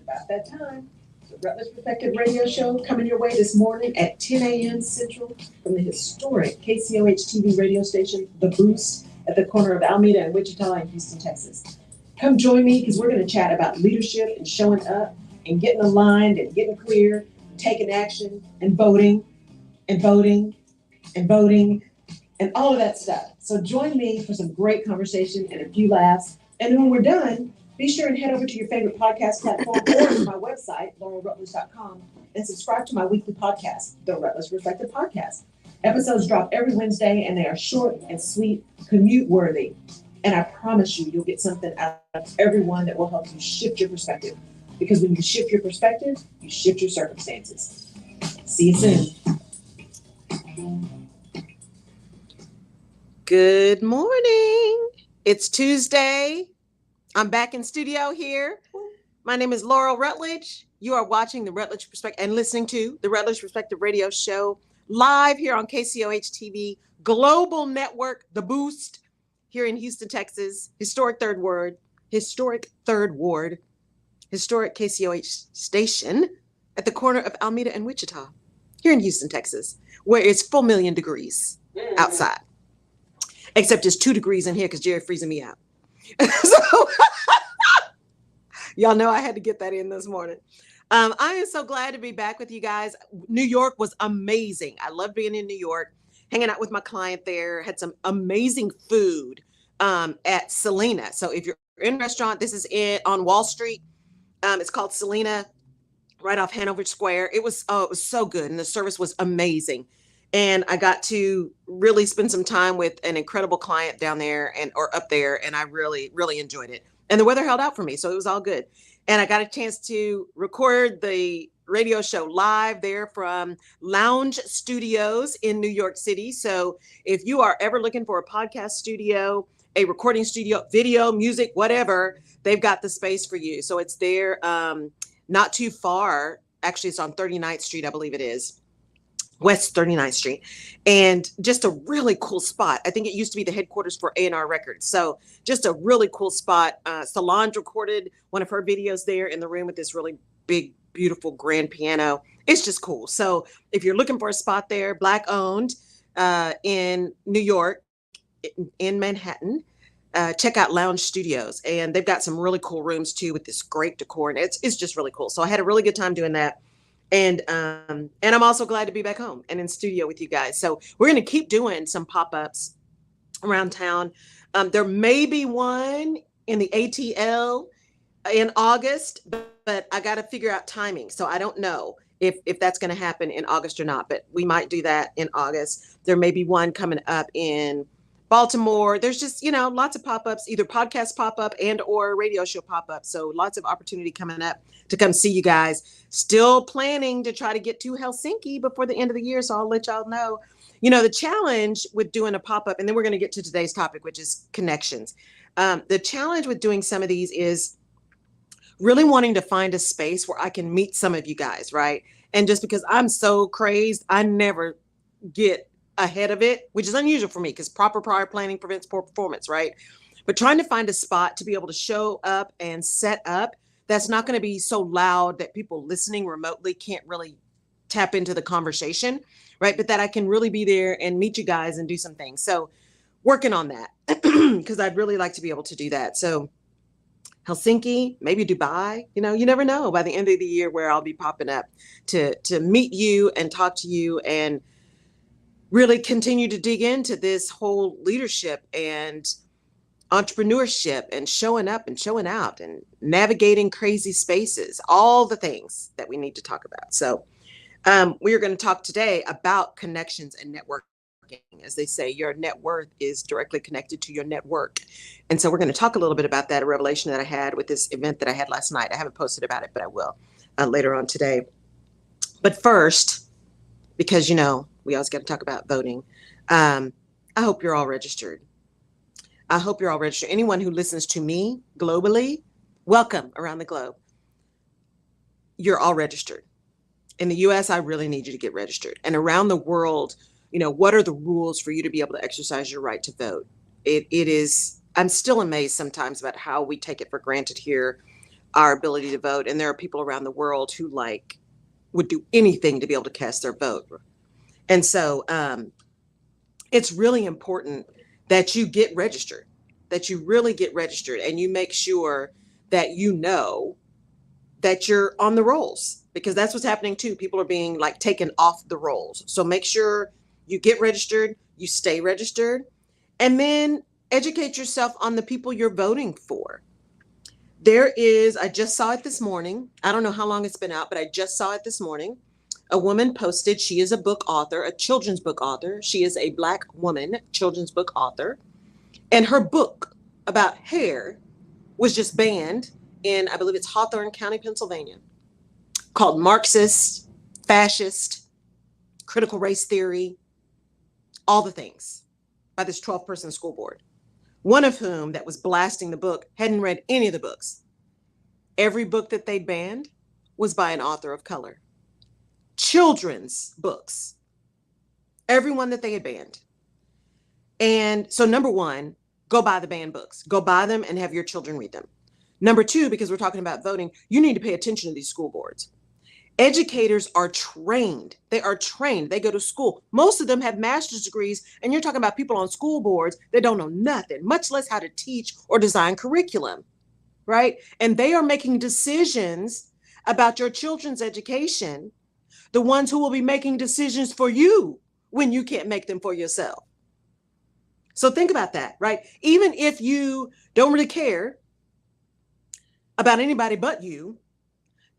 About that time. The Rutledge Perspective Radio Show coming your way this morning at 10 a.m. Central from the historic KCOH TV radio station, The Boost, at the corner of Alameda and Wichita in Houston, Texas. Come join me because we're going to chat about leadership and showing up and getting aligned and getting clear, and taking action and voting and voting and voting and all of that stuff. So join me for some great conversation and a few laughs. And when we're done, be sure and head over to your favorite podcast platform or to my website, laurelrutledge.com, and subscribe to my weekly podcast, The Rutledge Perspective Podcast. Episodes drop every Wednesday, and they are short and sweet, commute-worthy. And I promise you, you'll get something out of every one that will help you shift your perspective. Because when you shift your perspective, you shift your circumstances. See you soon. Good morning. It's Tuesday. I'm back in studio here. My name is Laurel Rutledge. You are watching the Rutledge Perspective and listening to the Rutledge Perspective Radio Show live here on KCOH TV, Global Network, The Boost, here in Houston, Texas. Historic Third Ward, historic KCOH station at the corner of Alameda and Wichita, here in Houston, Texas, where it's 4 million degrees outside. Except it's 2 degrees in here because Jerry freezing me out. So y'all know I had to get that in this morning. I am so glad to be back with you guys. New York was amazing. I love being in New York, hanging out with my client there, had some amazing food at Selena. So if you're in a restaurant, this is on Wall Street. It's called Selena, right off Hanover Square. It was so good. And the service was amazing. And I got to really spend some time with an incredible client down there or up there. And I really, really enjoyed it. And the weather held out for me. So it was all good. And I got a chance to record the radio show live there from Lounge Studios in New York City. So if you are ever looking for a podcast studio, a recording studio, video, music, whatever, they've got the space for you. So it's there, not too far. Actually, it's on 39th Street, I believe it is. West 39th Street, and just a really cool spot. I think it used to be the headquarters for A&R Records. So just a really cool spot. Solange recorded one of her videos there in the room with this really big, beautiful grand piano. It's just cool. So if you're looking for a spot there, Black owned in New York, in Manhattan, check out Lounge Studios. And they've got some really cool rooms too with this great decor. And it's just really cool. So I had a really good time doing that. And I'm also glad to be back home and in studio with you guys. So we're going to keep doing some pop-ups around town. There may be one in the ATL in August, but I got to figure out timing. So I don't know if that's going to happen in August or not, but we might do that in August. There may be one coming up in Baltimore. There's just, lots of pop-ups, either podcast pop-up and or radio show pop-up. So lots of opportunity coming up to come see you guys. Still planning to try to get to Helsinki before the end of the year. So I'll let y'all know. The challenge with doing a pop-up, and then we're going to get to today's topic, which is connections. The challenge with doing some of these is really wanting to find a space where I can meet some of you guys, right? And just because I'm so crazed, I never get ahead of it, which is unusual for me because proper prior planning prevents poor performance, right? But trying to find a spot to be able to show up and set up that's not going to be so loud that people listening remotely can't really tap into the conversation, right? But that I can really be there and meet you guys and do some things. So working on that because I'd really like to be able to do that. So Helsinki, maybe Dubai, you never know by the end of the year where I'll be popping up to meet you and talk to you and really continue to dig into this whole leadership and entrepreneurship and showing up and showing out and navigating crazy spaces, all the things that we need to talk about. So we are going to talk today about connections and networking. As they say, your net worth is directly connected to your network. And so we're going to talk a little bit about that, a revelation that I had with this event that I had last night. I haven't posted about it, but I will later on today. But first, because, we always got to talk about voting. I hope you're all registered. Anyone who listens to me globally, welcome around the globe. You're all registered. In the US, I really need you to get registered. And around the world, what are the rules for you to be able to exercise your right to vote? It is, I'm still amazed sometimes about how we take it for granted here. our ability to vote. And there are people around the world who like would do anything to be able to cast their vote. And so it's really important that you get registered, that you really get registered, and you make sure that you know that you're on the rolls, because that's what's happening too. People are being like taken off the rolls. So make sure you get registered, you stay registered, and then educate yourself on the people you're voting for. There is, I just saw it this morning. I don't know how long it's been out, but I just saw it this morning. A woman posted, she is a book author, a children's book author. She is a Black woman, children's book author. And her book about hair was just banned in, I believe it's Hawthorne County, Pennsylvania, called Marxist, Fascist, Critical Race Theory, all the things, by this 12-person school board. One of whom that was blasting the book hadn't read any of the books. Every book that they banned was by an author of color. Children's books, every one that they had banned. And so number one, go buy the banned books. Go buy them and have your children read them. Number two, because we're talking about voting, you need to pay attention to these school boards. Educators are trained. They are trained. They go to school. Most of them have master's degrees, and you're talking about people on school boards that don't know nothing, much less how to teach or design curriculum, right? And they are making decisions about your children's education, the ones who will be making decisions for you when you can't make them for yourself. So think about that, right? Even if you don't really care about anybody but you,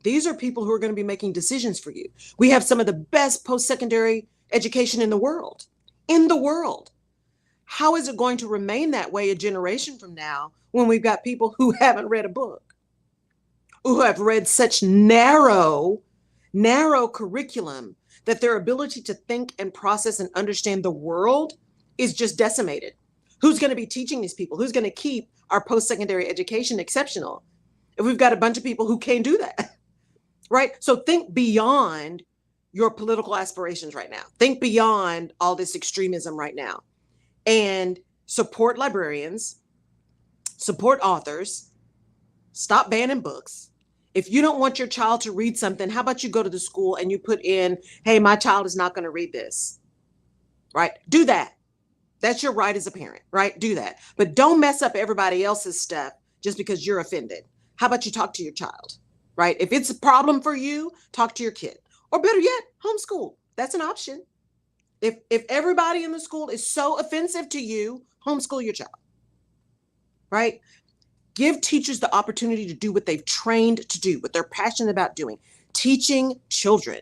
these are people who are going to be making decisions for you. We have some of the best post-secondary education in the world. In the world. How is it going to remain that way a generation from now when we've got people who haven't read a book, who have read such narrow curriculum that their ability to think and process and understand the world is just decimated? Who's going to be teaching these people? Who's going to keep our post-secondary education exceptional if we've got a bunch of people who can't do that? Right? So think beyond your political aspirations right now. Think beyond all this extremism right now, and support librarians, support authors, stop banning books. If you don't want your child to read something, how about you go to the school and you put in, hey, my child is not going to read this, right? Do that. That's your right as a parent, right? Do that. But don't mess up everybody else's stuff just because you're offended. How about you talk to your child? Right? If it's a problem for you, talk to your kid. Or better yet, homeschool. That's an option. If everybody in the school is so offensive to you, homeschool your child. Right? Give teachers the opportunity to do what they've trained to do, what they're passionate about doing. Teaching children.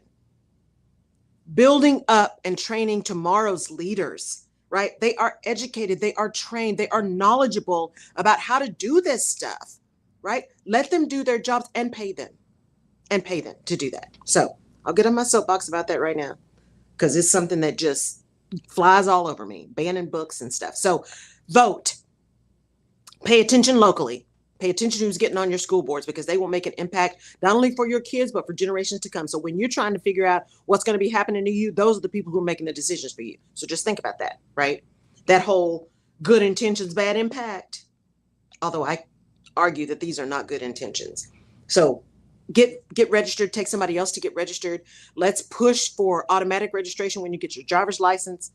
Building up and training tomorrow's leaders. Right? They are educated. They are trained. They are knowledgeable about how to do this stuff. Right? Let them do their jobs and pay them to do that. So I'll get on my soapbox about that right now, because it's something that just flies all over me, banning books and stuff. So vote, pay attention locally, pay attention to who's getting on your school boards, because they will make an impact not only for your kids, but for generations to come. So when you're trying to figure out what's going to be happening to you, those are the people who are making the decisions for you. So just think about that, right? That whole good intentions, bad impact. Although I argue that these are not good intentions. So get registered, take somebody else to get registered. Let's push for automatic registration when you get your driver's license.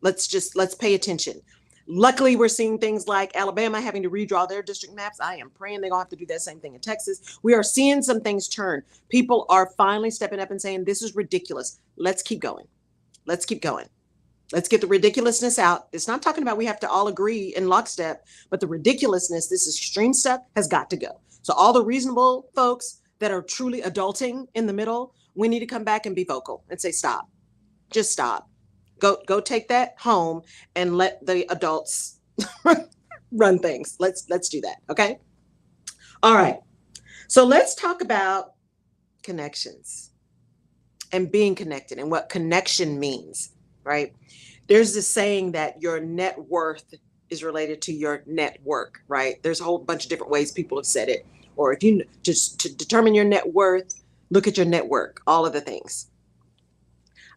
Let's pay attention. Luckily, we're seeing things like Alabama having to redraw their district maps. I am praying they're gonna have to do that same thing in Texas. We are seeing some things turn. People are finally stepping up and saying, this is ridiculous. Let's keep going. Let's keep going. Let's get the ridiculousness out. It's not talking about we have to all agree in lockstep, but the ridiculousness, this extreme stuff, has got to go. So all the reasonable folks that are truly adulting in the middle, we need to come back and be vocal and say, stop. Just stop. Go take that home and let the adults run things. Let's do that. Okay. All right. So let's talk about connections and being connected and what connection means, right? There's this saying that your net worth is related to your network, right? There's a whole bunch of different ways people have said it. Or if you just to determine your net worth, look at your network, all of the things.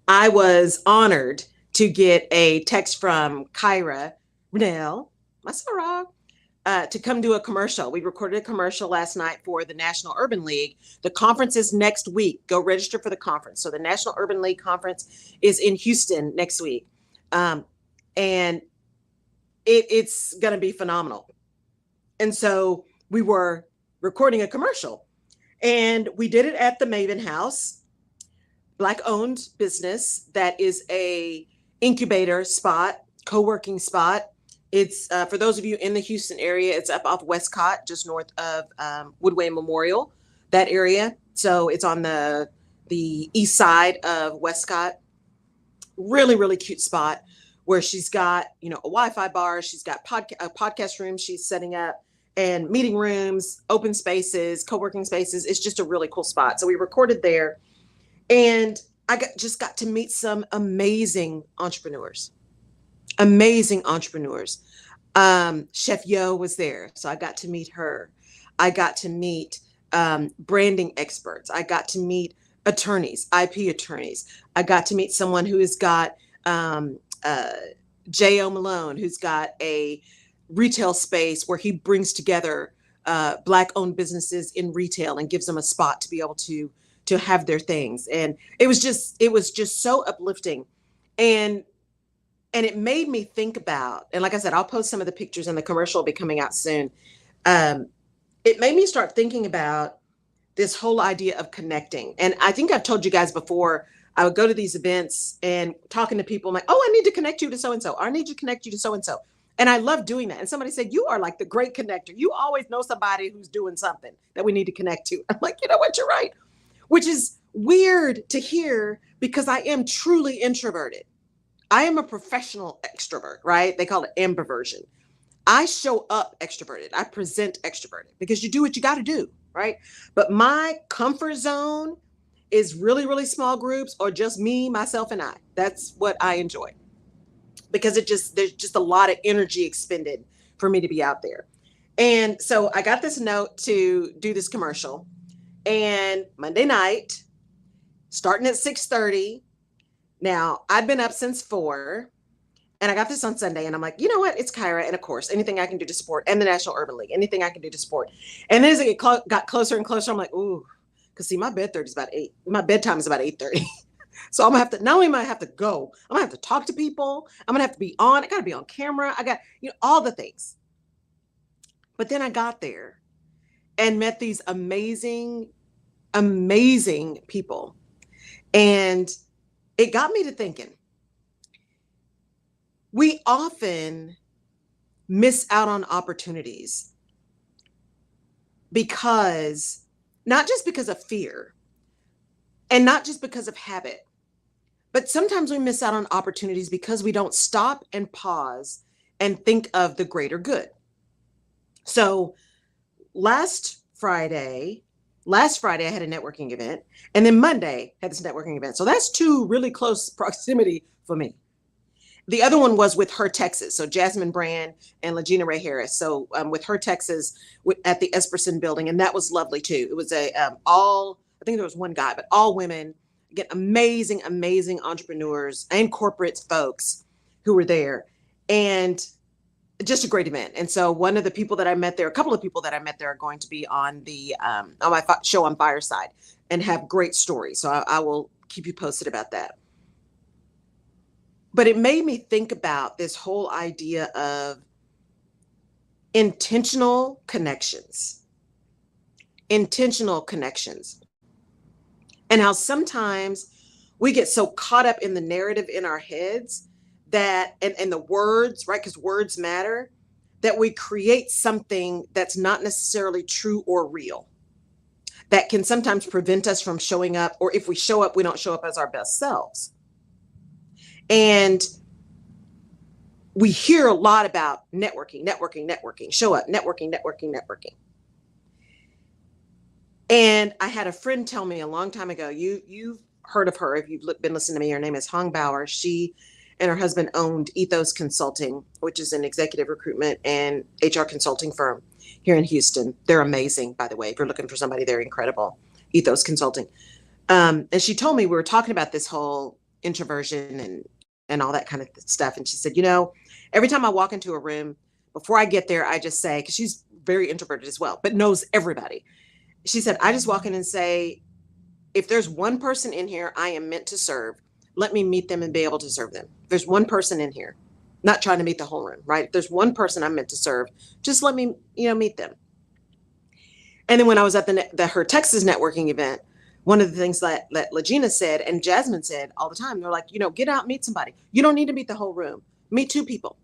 I was honored to get a text from Kyra Rennell, my soror, to come do a commercial. We recorded a commercial last night for the National Urban League. The conference is next week. Go register for the conference. So the National Urban League conference is in Houston next week. And it's going to be phenomenal. And so we were recording a commercial, and we did it at the Maven House, Black-owned business that is a incubator spot, co-working spot. It's for those of you in the Houston area, it's up off Westcott, just north of Woodway Memorial, that area. So it's on the east side of Westcott. Really, really cute spot where she's got, a Wi-Fi bar. She's got a podcast room she's setting up, and meeting rooms, open spaces, co-working spaces. It's just a really cool spot. So we recorded there, and I just got to meet some amazing entrepreneurs. Chef Yo was there, so I got to meet her. I got to meet branding experts. I got to meet attorneys, IP attorneys. I got to meet someone who has got J.O. Malone, who's got a retail space where he brings together Black-owned businesses in retail and gives them a spot to be able to have their things. And it was just so uplifting. And it made me think about, and like I said, I'll post some of the pictures, and the commercial will be coming out soon. It made me start thinking about this whole idea of connecting. And I think I've told you guys before, I would go to these events and talking to people, I'm like, oh, I need to connect you to so-and-so. I need to connect you to so-and-so. And I love doing that. And somebody said, you are like the great connector. You always know somebody who's doing something that we need to connect to. I'm like, you know what, you're right. Which is weird to hear, because I am truly introverted. I am a professional extrovert, right? They call it ambiversion. I show up extroverted. I present extroverted, because you do what you got to do, right? But my comfort zone is really, really small groups, or just me, myself, and I. That's what I enjoy, because there's just a lot of energy expended for me to be out there. And so I got this note to do this commercial, and Monday night, starting at 6:30. Now, I've been up since 4, and I got this on Sunday, and I'm like, you know what? It's Kyra, and of course, anything I can do to support, and the National Urban League, anything I can do to support. And then as it got closer and closer, I'm like, ooh, because see, my bedtime is about 8:30. So I'm gonna have to, not only am I have to go, I'm gonna have to talk to people. I'm gonna have to be on. I gotta be on camera. I got, all the things. But then I got there and met these amazing, amazing people. And it got me to thinking, we often miss out on opportunities because, not just because of fear, and not just because of habit, but sometimes we miss out on opportunities because we don't stop and pause and think of the greater good. So last Friday, I had a networking event, and then Monday had this networking event. So that's 2 really close proximity for me. The other one was with Her Texas. So Jasmine Brand and Legina Ray Harris. So with Her Texas at the Esperson building. And that was lovely too. It was I think there was one guy, but all women, again, amazing, amazing entrepreneurs and corporate folks who were there. And just a great event. And so one of the people that I met there, a couple of people that I met there, are going to be on the on my show on Fireside and have great stories. So I will keep you posted about that. But it made me think about this whole idea of intentional connections, and how sometimes we get so caught up in the narrative in our heads that, and the words, right? Because words matter, that we create something that's not necessarily true or real, that can sometimes prevent us from showing up, or if we show up, we don't show up as our best selves. And we hear a lot about networking, show up, networking. And I had a friend tell me a long time ago, you've heard of her if you've been listening to me. Her name is Hong Bauer. She and her husband owned Ethos Consulting, which is an executive recruitment and HR consulting firm here in Houston. They're amazing, by the way. If you're looking for somebody, they're incredible. Ethos Consulting. And she told me, we were talking about this whole introversion and all that kind of stuff. And she said, every time I walk into a room, before I get there, I just say, because she's very introverted as well, but knows everybody. She said, I just walk in and say, if there's one person in here I am meant to serve, let me meet them and be able to serve them. If there's one person in here, not trying to meet the whole room, right? If there's one person I'm meant to serve, just let me, meet them. And then when I was at her Texas networking event, one of the things that Legina said and Jasmine said all the time, they're like, get out, meet somebody. You don't need to meet the whole room. Meet two people.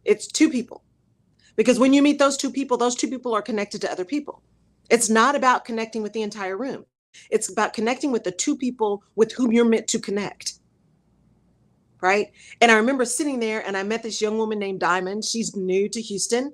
It's two people. Because when you meet those two people are connected to other people. It's not about connecting with the entire room. It's about connecting with the two people with whom you're meant to connect. Right? And I remember sitting there and I met this young woman named Diamond. She's new to Houston.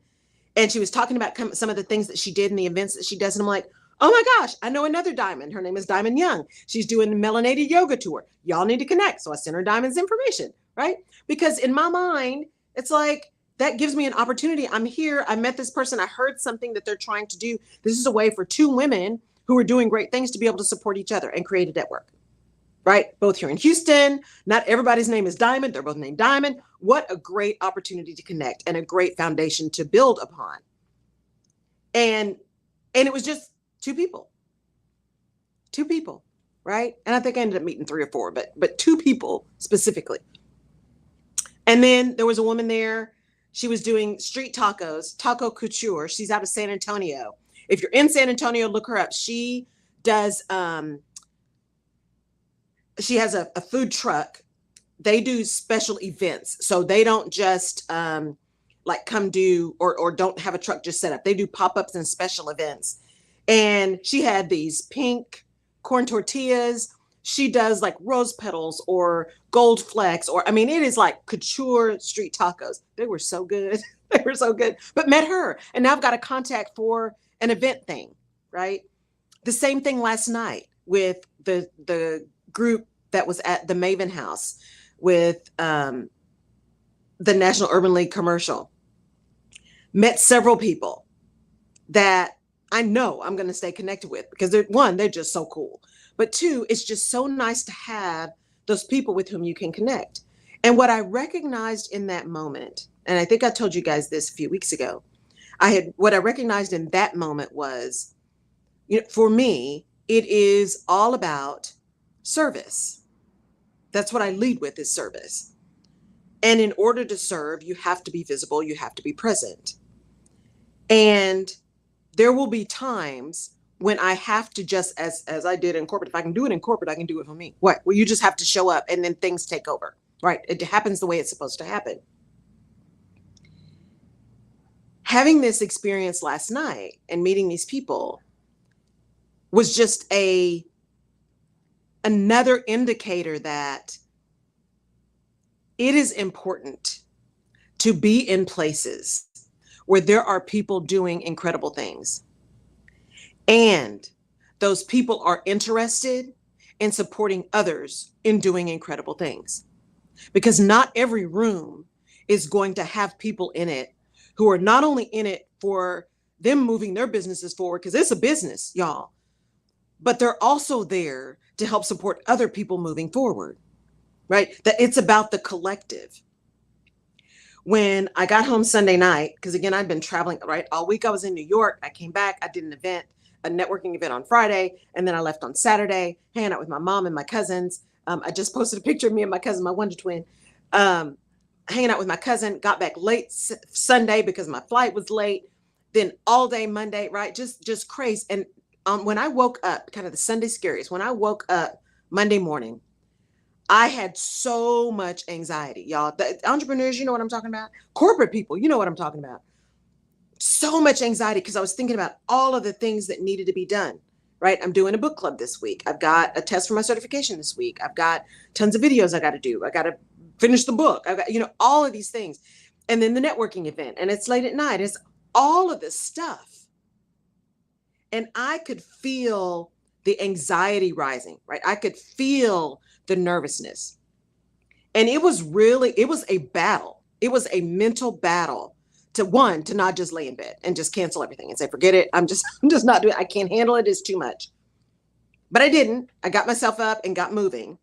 And she was talking about some of the things that she did and the events that she does. And I'm like, oh my gosh, I know another Diamond. Her name is Diamond Young. She's doing the Melanated Yoga Tour. Y'all need to connect. So I sent her Diamond's information, right? Because in my mind, it's like, that gives me an opportunity. I'm here. I met this person. I heard something that they're trying to do. This is a way for two women who are doing great things to be able to support each other and create a network, right? Both here in Houston. Not everybody's name is Diamond. They're both named Diamond. What a great opportunity to connect and a great foundation to build upon. And it was just two people, right? And I think I ended up meeting 3 or 4, but 2 people specifically. And then there was a woman there. She was doing street tacos, taco couture. She's out of San Antonio. If you're in San Antonio, look her up. She does, she has a food truck. They do special events. So they don't just like come do or don't have a truck just set up. They do pop-ups and special events. And she had these pink corn tortillas. She does like rose petals or gold flecks, or, I mean, it is like couture street tacos. They were so good. They were so good, but met her. And now I've got a contact for an event thing, right? The same thing last night with the group that was at the Maven House with the National Urban League commercial. Met several people that I know I'm going to stay connected with because they're just so cool. But 2, it's just so nice to have those people with whom you can connect. And what I recognized in that moment, and I think I told you guys this a few weeks ago, what I recognized in that moment was, for me, it is all about service. That's what I lead with, is service. And in order to serve, you have to be visible, you have to be present. And there will be times when I have to just, as I did in corporate, if I can do it in corporate, I can do it for me. What? Well, you just have to show up and then things take over, right? It happens the way it's supposed to happen. Having this experience last night and meeting these people was just another indicator that it is important to be in places where there are people doing incredible things. And those people are interested in supporting others in doing incredible things. Because not every room is going to have people in it who are not only in it for them moving their businesses forward, because it's a business, y'all, but they're also there to help support other people moving forward, right? That it's about the collective. When I got home Sunday night, because again, I'd been traveling, right? All week I was in New York. I came back, I did an event, a networking event on Friday. And then I left on Saturday, hanging out with my mom and my cousins. I just posted a picture of me and my cousin, my wonder twin, hanging out with my cousin, got back late Sunday because my flight was late. Then all day Monday, right? Just crazy. And when I woke up, kind of the Sunday scaries, when I woke up Monday morning, I had so much anxiety, y'all. The entrepreneurs, you know what I'm talking about? Corporate people, you know what I'm talking about. So much anxiety because I was thinking about all of the things that needed to be done, right? I'm doing a book club this week. I've got a test for my certification this week. I've got tons of videos I got to do. I got to finish the book. I've got, all of these things. And then the networking event, and it's late at night. It's all of this stuff. And I could feel the anxiety rising, right? I could feel the nervousness. And it was a battle. It was a mental battle to not just lay in bed and just cancel everything and say, forget it. I'm just not doing it. I can't handle it. It's too much. But I didn't. I got myself up and got moving.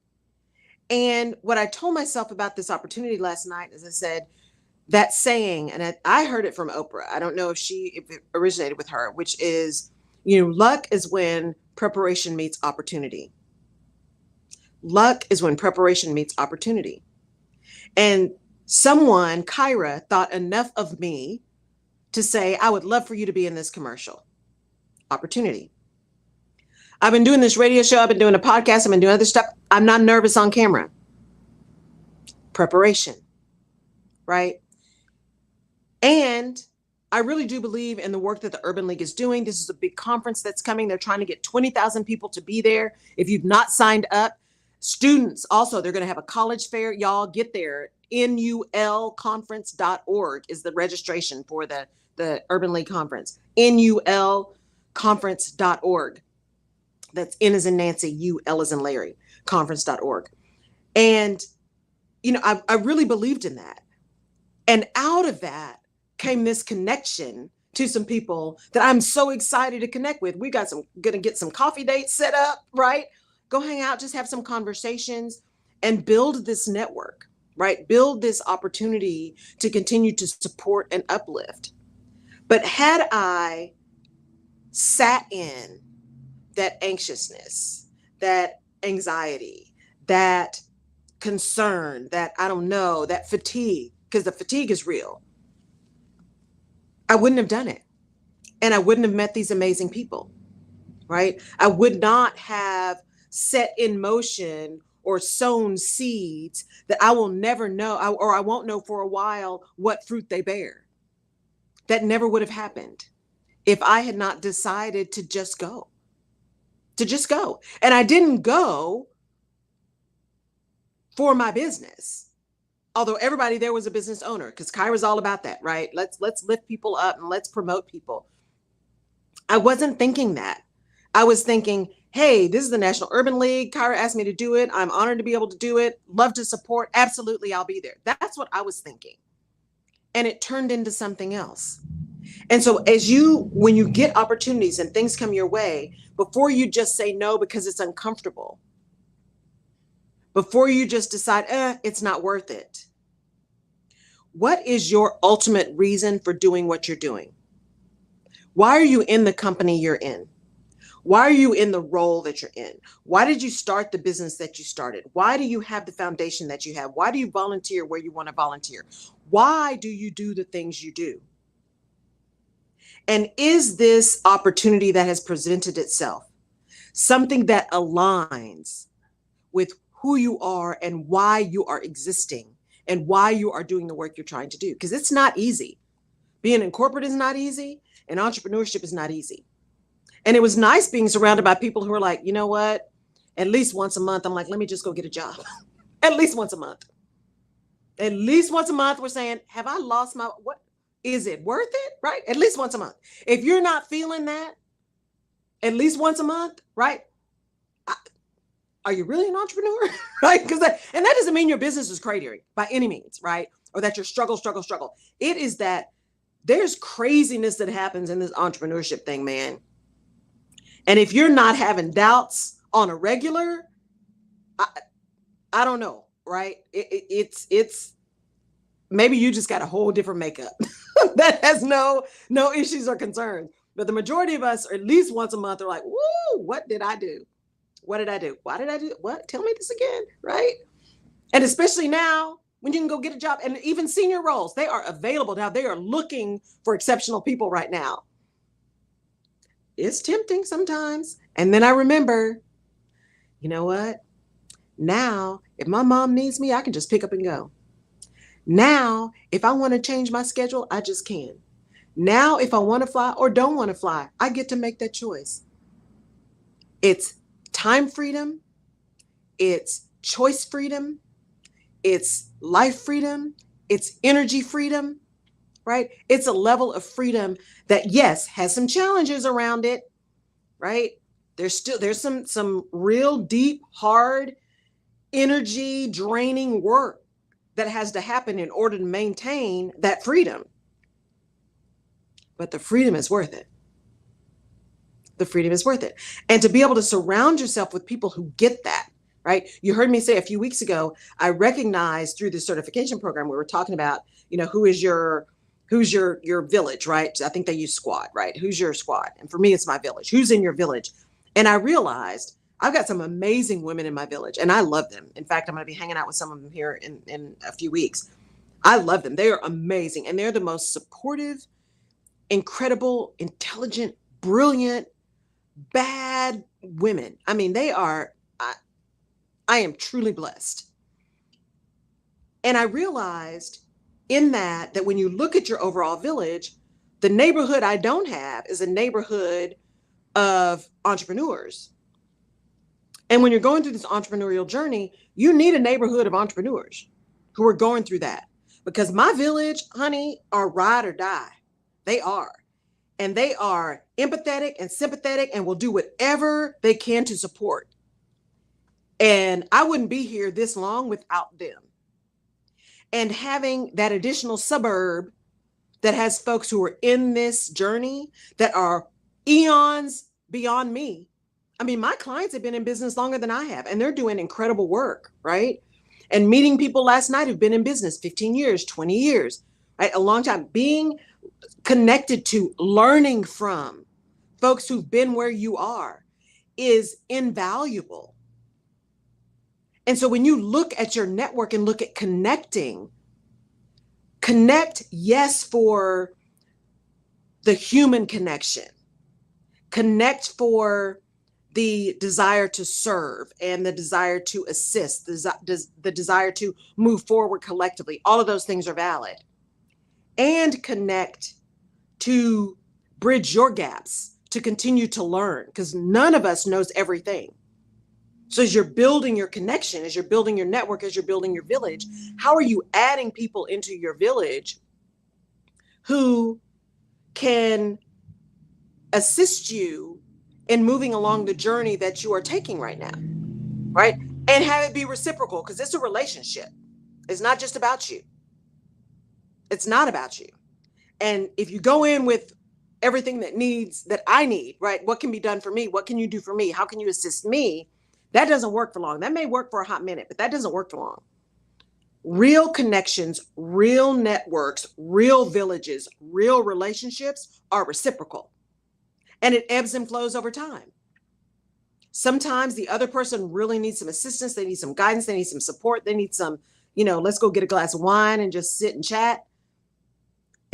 And what I told myself about this opportunity last night is I said, that saying, and I heard it from Oprah. I don't know if it originated with her, which is, luck is when preparation meets opportunity. Luck is when preparation meets opportunity. And someone, Kyra, thought enough of me to say, I would love for you to be in this commercial. Opportunity. I've been doing this radio show. I've been doing a podcast. I've been doing other stuff. I'm not nervous on camera. Preparation, right? And I really do believe in the work that the Urban League is doing. This is a big conference that's coming. They're trying to get 20,000 people to be there. If you've not signed up, students also, they're going to have a college fair. Y'all get there. NULconference.org is the registration for the Urban League Conference. NULconference.org. That's N as in Nancy, U, L as in Larry, conference.org. And, I really believed in that. And out of that came this connection to some people that I'm so excited to connect with. We got gonna get some coffee dates set up, right? Go hang out, just have some conversations and build this network, right? Build this opportunity to continue to support and uplift. But had I sat in that anxiousness, that anxiety, that concern, that I don't know, that fatigue, because the fatigue is real, I wouldn't have done it. And I wouldn't have met these amazing people, right? I would not have set in motion or sown seeds that I will never know, or I won't know for a while what fruit they bear. That never would have happened if I had not decided to just go. And I didn't go for my business. Although everybody there was a business owner, because Kyra's all about that, right? Let's lift people up and let's promote people. I wasn't thinking that. I was thinking, hey, this is the National Urban League. Kyra asked me to do it. I'm honored to be able to do it. Love to support. Absolutely, I'll be there. That's what I was thinking. And it turned into something else. And so when you get opportunities and things come your way, before you just say no because it's uncomfortable, before you just decide, it's not worth it, what is your ultimate reason for doing what you're doing? Why are you in the company you're in? Why are you in the role that you're in? Why did you start the business that you started? Why do you have the foundation that you have? Why do you volunteer where you want to volunteer? Why do you do the things you do? And is this opportunity that has presented itself something that aligns with who you are and why you are existing and why you are doing the work you're trying to do? Because it's not easy. Being in corporate is not easy, and entrepreneurship is not easy. And it was nice being surrounded by people who are like, you know what? At least once a month, I'm like, let me just go get a job. At least once a month. At least once a month, we're saying, have I lost what? Is it worth it? Right? At least once a month. If you're not feeling that, at least once a month, right? Are you really an entrepreneur? Right? And that doesn't mean your business is cratering by any means, right? Or that you're struggle. It is that there's craziness that happens in this entrepreneurship thing, man. And if you're not having doubts on a regular, I don't know, right? It's maybe you just got a whole different makeup that has no issues or concerns. But the majority of us, or at least once a month, are like, woo, what did I do? What did I do? Why did I do? What? Tell me this again, right? And especially now when you can go get a job, and even senior roles, they are available now. They are looking for exceptional people right now. It's tempting sometimes. And then I remember, you know what? Now, if my mom needs me, I can just pick up and go. Now, if I want to change my schedule, I just can. Now, if I want to fly or don't want to fly, I get to make that choice. It's time freedom. It's choice freedom. It's life freedom. It's energy freedom, right? It's a level of freedom that, yes, has some challenges around it, right? There's some real deep, hard, energy draining work that has to happen in order to maintain that freedom. But the freedom is worth it. The freedom is worth it. And to be able to surround yourself with people who get that, right? You heard me say a few weeks ago, I recognized through the certification program, we were talking about, who's your village, right? I think they use squad, right? Who's your squad? And for me, it's my village. Who's in your village? And I realized I've got some amazing women in my village and I love them. In fact, I'm going to be hanging out with some of them here in a few weeks. I love them. They are amazing. And they're the most supportive, incredible, intelligent, brilliant, bad women. I mean, I am truly blessed. And I realized in that when you look at your overall village, the neighborhood I don't have is a neighborhood of entrepreneurs. And when you're going through this entrepreneurial journey, you need a neighborhood of entrepreneurs who are going through that. Because my village, honey, are ride or die. They are. And they are empathetic and sympathetic and will do whatever they can to support. And I wouldn't be here this long without them. And having that additional suburb that has folks who are in this journey that are eons beyond me. I mean, my clients have been in business longer than I have, and they're doing incredible work, right? And meeting people last night who've been in business 15 years, 20 years, right? A long time. Being connected to, learning from folks who've been where you are is invaluable. And so when you look at your network and look at connect, yes, for the human connection, connect for the desire to serve and the desire to assist, the desire to move forward collectively. All of those things are valid. And connect to bridge your gaps, to continue to learn, because none of us knows everything. So as you're building your connection, as you're building your network, as you're building your village, how are you adding people into your village who can assist you in moving along the journey that you are taking right now, right? And have it be reciprocal, because it's a relationship. It's not just about you. It's not about you. And if you go in with everything that I need, right? What can be done for me? What can you do for me? How can you assist me? That doesn't work for long. That may work for a hot minute, but that doesn't work for long. Real connections, real networks, real villages, real relationships are reciprocal. And it ebbs and flows over time. Sometimes the other person really needs some assistance. They need some guidance. They need some support. They need some, let's go get a glass of wine and just sit and chat.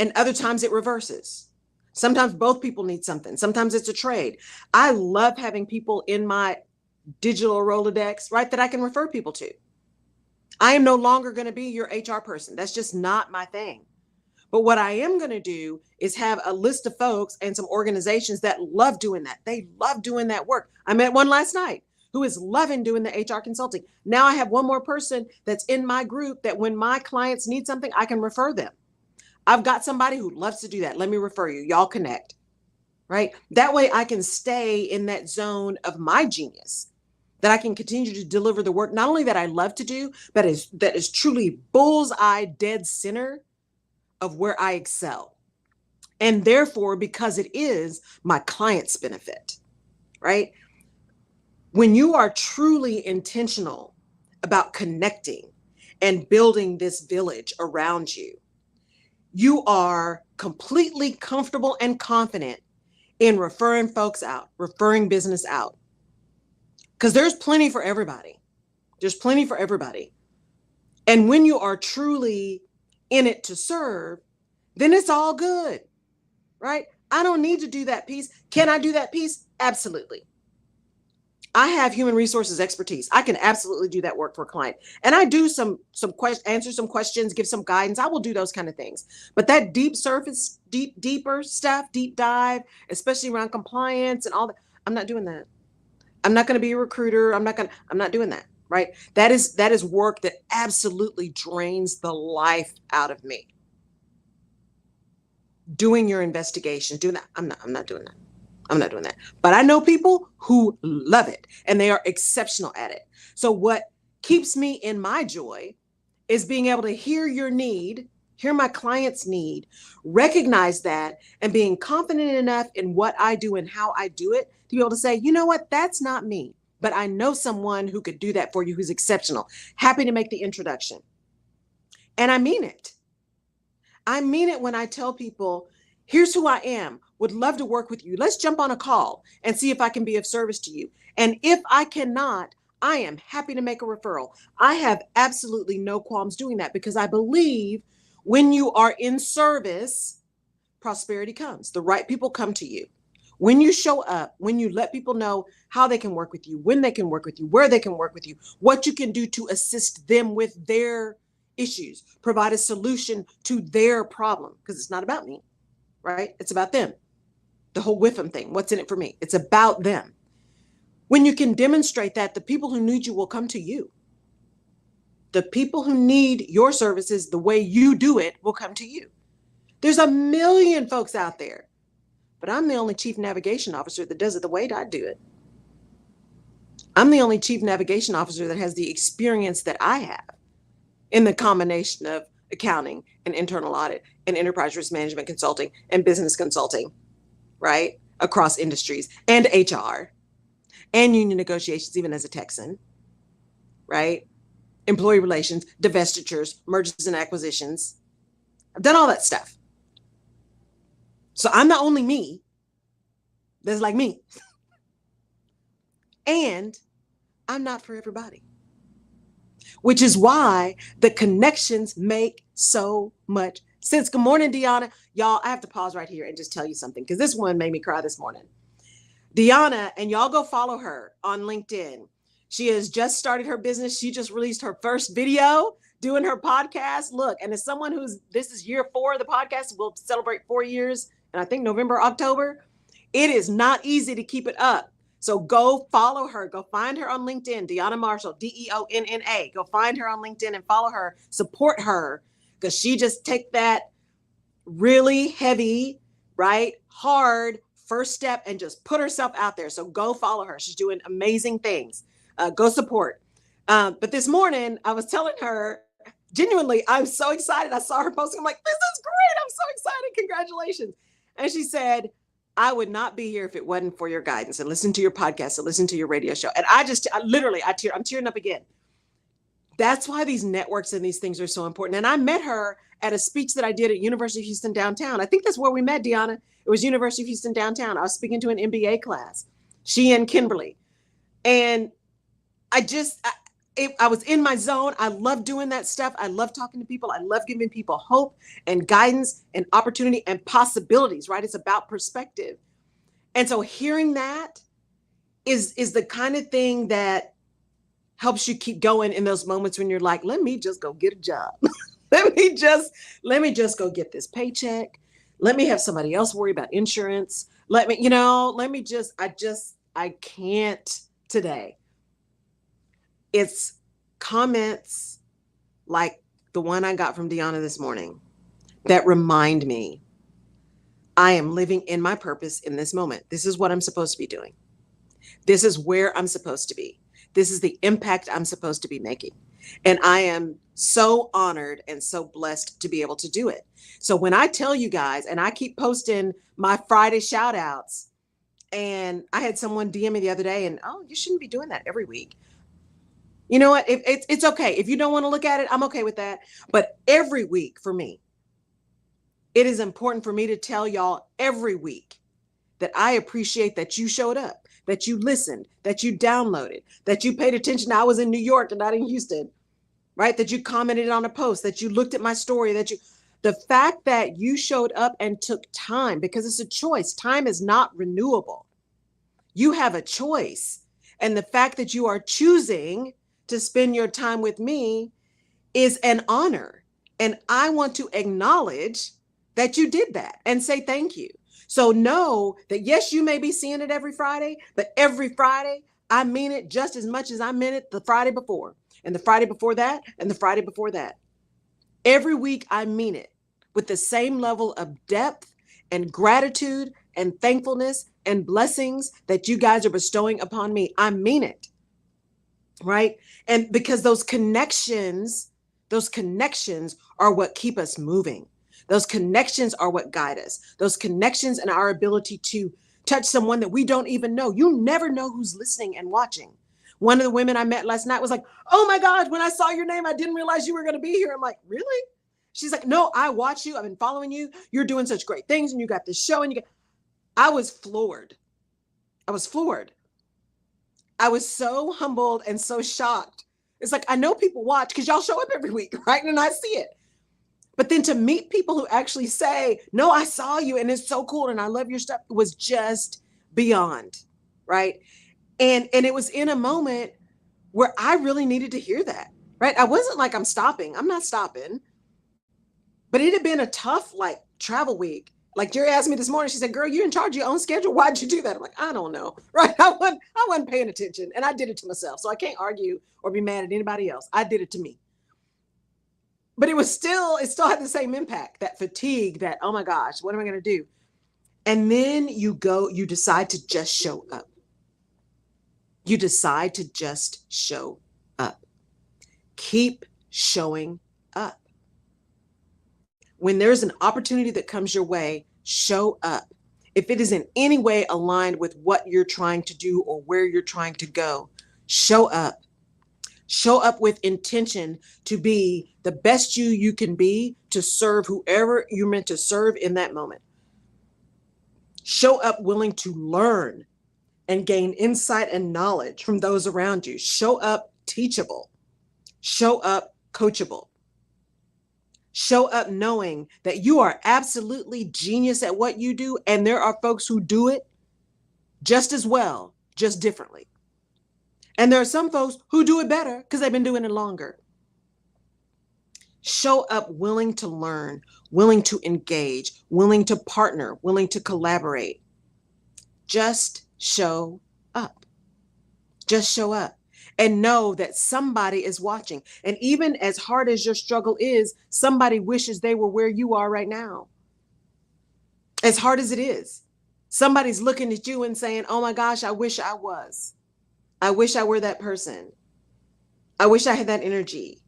And other times it reverses. Sometimes both people need something. Sometimes it's a trade. I love having people in my digital Rolodex, right, that I can refer people to. I am no longer going to be your HR person. That's just not my thing. But what I am going to do is have a list of folks and some organizations that love doing that. They love doing that work. I met one last night who is loving doing the HR consulting. Now I have one more person that's in my group that when my clients need something, I can refer them. I've got somebody who loves to do that. Let me refer you. Y'all connect, right? That way I can stay in that zone of my genius, that I can continue to deliver the work, not only that I love to do, but that is truly bullseye dead center of where I excel. And therefore, because it is my client's benefit, right? When you are truly intentional about connecting and building this village around you, you are completely comfortable and confident in referring folks out, referring business out. Because there's plenty for everybody. There's plenty for everybody. And when you are truly in it to serve, then it's all good, right? I don't need to do that piece. Can I do that piece? Absolutely. I have human resources expertise. I can absolutely do that work for a client. And I do answer some questions, give some guidance. I will do those kind of things. But that deep surface, deeper stuff, deep dive, especially around compliance and all that, I'm not doing that. I'm not going to be a recruiter. I'm not doing that, right? That is work that absolutely drains the life out of me. Doing your investigation, doing that. I'm not doing that. I'm not doing that. But I know people who love it and they are exceptional at it. So what keeps me in my joy is being able to hear your need, hear my client's need, recognize that, and being confident enough in what I do and how I do it to be able to say, you know what, that's not me. but I know someone who could do that for you who's exceptional. Happy to make the introduction. And I mean it. I mean it when I tell people, here's who I am, would love to work with you. Let's jump on a call and see if I can be of service to you. And if I cannot, I am happy to make a referral. I have absolutely no qualms doing that because I believe when you are in service, prosperity comes. The right people come to you. When you show up, when you let people know how they can work with you, when they can work with you, where they can work with you, what you can do to assist them with their issues, provide a solution to their problem, because it's not about me, right? It's about them. The whole WIFM thing, what's in it for me? It's about them. When you can demonstrate that, the people who need you will come to you. The people who need your services, the way you do it, will come to you. There's a million folks out there, but I'm the only chief navigation officer that does it the way I do it. I'm the only chief navigation officer that has the experience that I have in the combination of accounting and internal audit and enterprise risk management consulting and business consulting, right? Across industries and HR and union negotiations, even as a Texan, right? Employee relations, divestitures, mergers and acquisitions. I've done all that stuff. So I'm not only me that's like me. And I'm not for everybody. Which is why the connections make so much sense. Good morning, Deanna. Y'all, I have to pause right here and just tell you something because this one made me cry this morning. Deanna, and y'all go follow her on LinkedIn. She has just started her business. She just released her first video doing her podcast. Look, and as someone this is year 4 of the podcast, we'll celebrate 4 years, and I think November, October. It is not easy to keep it up. So go follow her. Go find her on LinkedIn, Deanna Marshall, Deonna. Go find her on LinkedIn and follow her. Support her because she just take that really heavy, right, hard first step and just put herself out there. So go follow her. She's doing amazing things. Go support. But this morning I was telling her, genuinely, I'm so excited. I saw her posting. I'm like, this is great. I'm so excited. Congratulations. And she said, I would not be here if it wasn't for your guidance and listen to your podcast and listen to your radio show. And I'm tearing up again. That's why these networks and these things are so important. And I met her at a speech that I did at University of Houston downtown. I think that's where we met, Deanna. It was University of Houston downtown. I was speaking to an MBA class, she and Kimberly. And I was in my zone. I love doing that stuff. I love talking to people. I love giving people hope and guidance and opportunity and possibilities, right? It's about perspective. And so hearing that is the kind of thing that helps you keep going in those moments when you're like, let me just go get a job. let me just go get this paycheck. Let me have somebody else worry about insurance. I can't today. It's comments like the one I got from Deanna this morning that remind me I am living in my purpose in this moment. This is what I'm supposed to be doing. This is where I'm supposed to be. This is the impact I'm supposed to be making. And I am so honored and so blessed to be able to do it. So when I tell you guys, and I keep posting my Friday shout outs, and I had someone DM me the other day and, oh, you shouldn't be doing that every week. You know what? It's okay. If you don't want to look at it, I'm okay with that. But every week for me, it is important for me to tell y'all every week that I appreciate that you showed up, that you listened, that you downloaded, that you paid attention. I was in New York and not in Houston, right? That you commented on a post, that you looked at my story, the fact that you showed up and took time, because it's a choice. Time is not renewable. You have a choice. And the fact that you are choosing to spend your time with me is an honor. And I want to acknowledge that you did that and say thank you. So know that, yes, you may be seeing it every Friday, but every Friday, I mean it just as much as I meant it the Friday before, and the Friday before that, and the Friday before that. Every week, I mean it with the same level of depth and gratitude and thankfulness and blessings that you guys are bestowing upon me. I mean it, right? And because those connections are what keep us moving. Those connections are what guide us. Those connections and our ability to touch someone that we don't even know. You never know who's listening and watching. One of the women I met last night was like, oh my God, when I saw your name, I didn't realize you were going to be here. I'm like, really? She's like, no, I watch you. I've been following you. You're doing such great things. And you got this show and I was floored. I was floored. I was so humbled and so shocked. It's like, I know people watch because y'all show up every week, right? And I see it. But then to meet people who actually say, no, I saw you and it's so cool and I love your stuff, it was just beyond, right? And it was in a moment where I really needed to hear that, right? I wasn't like, I'm stopping. I'm not stopping. But it had been a tough, like, travel week. Like Jerry asked me this morning, she said, girl, you're in charge of your own schedule. Why'd you do that? I'm like, I don't know, right? I wasn't paying attention and I did it to myself. So I can't argue or be mad at anybody else. I did it to me. But it still had the same impact, that fatigue, that, oh my gosh, what am I going to do? And then you decide to just show up. You decide to just show up. Keep showing up. When there's an opportunity that comes your way, show up. If it is in any way aligned with what you're trying to do or where you're trying to go, show up. Show up with intention to be the best you can be, to serve whoever you're meant to serve in that moment. Show up willing to learn and gain insight and knowledge from those around you. Show up teachable. Show up coachable. Show up knowing that you are absolutely genius at what you do, and there are folks who do it just as well, just differently. And there are some folks who do it better because they've been doing it longer. Show up willing to learn, willing to engage, willing to partner, willing to collaborate. Just show up. Just show up and know that somebody is watching. And even as hard as your struggle is, somebody wishes they were where you are right now. As hard as it is, somebody's looking at you and saying, oh my gosh, I wish I was. I wish I were that person. I wish I had that energy.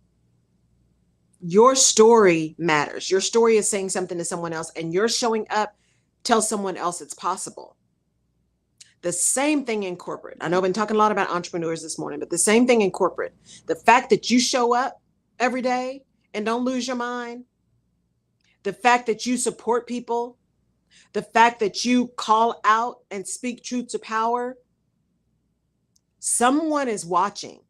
Your story matters. Your story is saying something to someone else, and you're showing up tells someone else it's possible. The same thing in corporate. I know I've been talking a lot about entrepreneurs this morning, but the same thing in corporate. The fact that you show up every day and don't lose your mind, the fact that you support people, the fact that you call out and speak truth to power, someone is watching.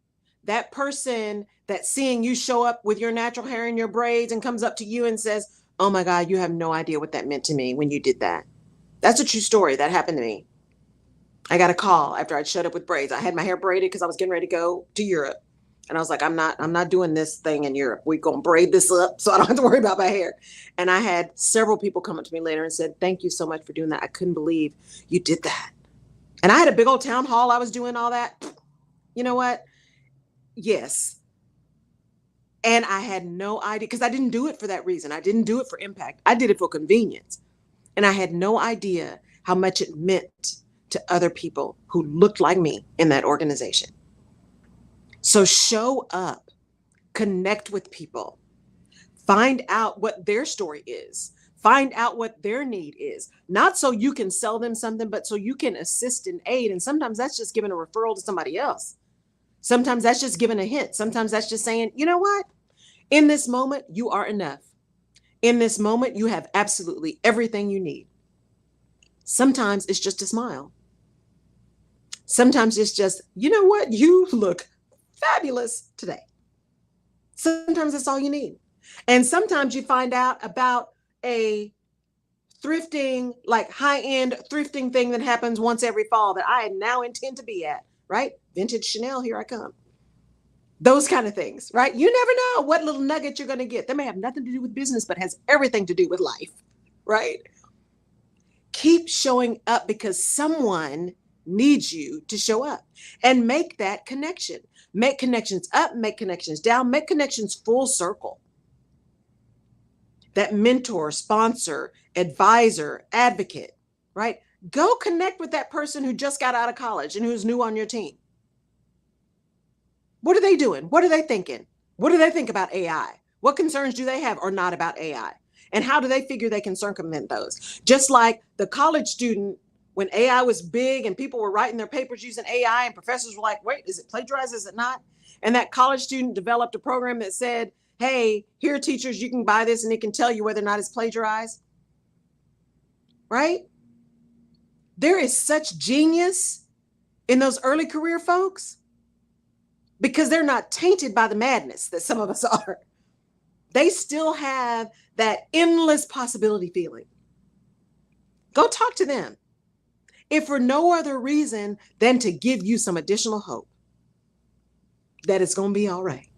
That person that's seeing you show up with your natural hair and your braids and comes up to you and says, oh my God, you have no idea what that meant to me when you did that. That's a true story. That happened to me. I got a call after I'd showed up with braids. I had my hair braided because I was getting ready to go to Europe. And I was like, I'm not doing this thing in Europe. We're going to braid this up so I don't have to worry about my hair. And I had several people come up to me later and said, thank you so much for doing that. I couldn't believe you did that. And I had a big old town hall. I was doing all that. You know what? Yes. And I had no idea, because I didn't do it for that reason. I didn't do it for impact. I did it for convenience. And I had no idea how much it meant to other people who looked like me in that organization. So show up, connect with people, find out what their story is, find out what their need is, not so you can sell them something, but so you can assist and aid. And sometimes that's just giving a referral to somebody else. Sometimes that's just giving a hint. Sometimes that's just saying, you know what? In this moment, you are enough. In this moment, you have absolutely everything you need. Sometimes it's just a smile. Sometimes it's just, you know what? You look fabulous today. Sometimes that's all you need. And sometimes you find out about a thrifting, like high-end thrifting thing that happens once every fall that I now intend to be at, right? Vintage Chanel, here I come. Those kind of things, right? You never know what little nugget you're going to get. That may have nothing to do with business, but has everything to do with life, right? Keep showing up because someone needs you to show up, and make that connection. Make connections up, make connections down, make connections full circle. That mentor, sponsor, advisor, advocate, right? Go connect with that person who just got out of college and who's new on your team. What are they doing? What are they thinking? What do they think about AI? What concerns do they have or not about AI? And how do they figure they can circumvent those? Just like the college student when AI was big and people were writing their papers using AI and professors were like, wait, is it plagiarized? Is it not? And that college student developed a program that said, hey, here, teachers, you can buy this and it can tell you whether or not it's plagiarized. Right? There is such genius in those early career folks because they're not tainted by the madness that some of us are. They still have that endless possibility feeling. Go talk to them, if for no other reason than to give you some additional hope that it's going to be all right.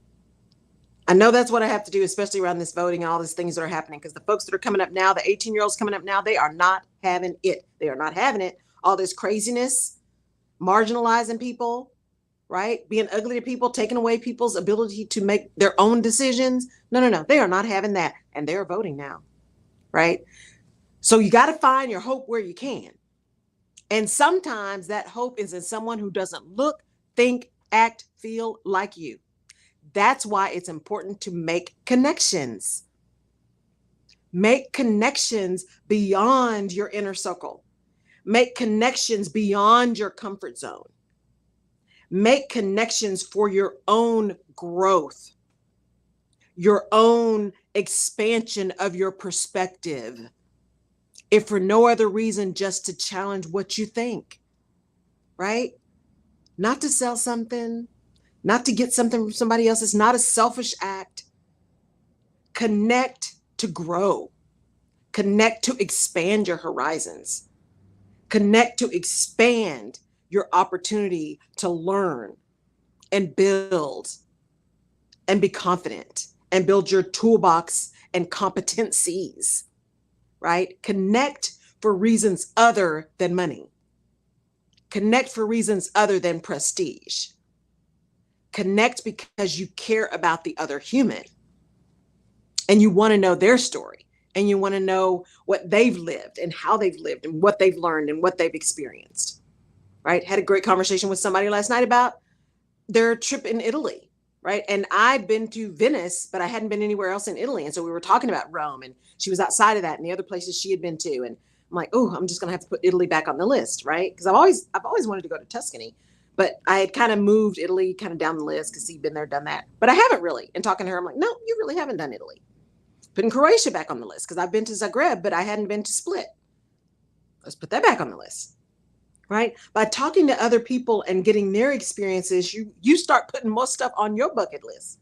I know that's what I have to do, especially around this voting and all these things that are happening, because the folks that are coming up now, the 18-year-olds coming up now, they are not having it. They are not having it. All this craziness, marginalizing people, right? Being ugly to people, taking away people's ability to make their own decisions. No. They are not having that. And they're voting now, right? So you got to find your hope where you can. And sometimes that hope is in someone who doesn't look, think, act, feel like you. That's why it's important to make connections. Make connections beyond your inner circle. Make connections beyond your comfort zone. Make connections for your own growth, your own expansion of your perspective, if for no other reason, just to challenge what you think, right? Not to sell something, not to get something from somebody else. It's not a selfish act. Connect to grow. Connect to expand your horizons. Connect to expand your opportunity to learn and build and be confident and build your toolbox and competencies, right? Connect for reasons other than money. Connect for reasons other than prestige. Connect because you care about the other human and you want to know their story and you want to know what they've lived and how they've lived and what they've learned and what they've experienced, right? Had a great conversation with somebody last night about their trip in Italy, right? And I've been to Venice, but I hadn't been anywhere else in Italy. And so we were talking about Rome and she was outside of that and the other places she had been to. And I'm like, oh, I'm just going to have to put Italy back on the list, right? Because I've always wanted to go to Tuscany, but I had kind of moved Italy kind of down the list because he'd been there, done that. But I haven't really. And talking to her, I'm like, no, you really haven't done Italy. Putting Croatia back on the list because I've been to Zagreb, but I hadn't been to Split. Let's put that back on the list, right? By talking to other people and getting their experiences, you start putting more stuff on your bucket list.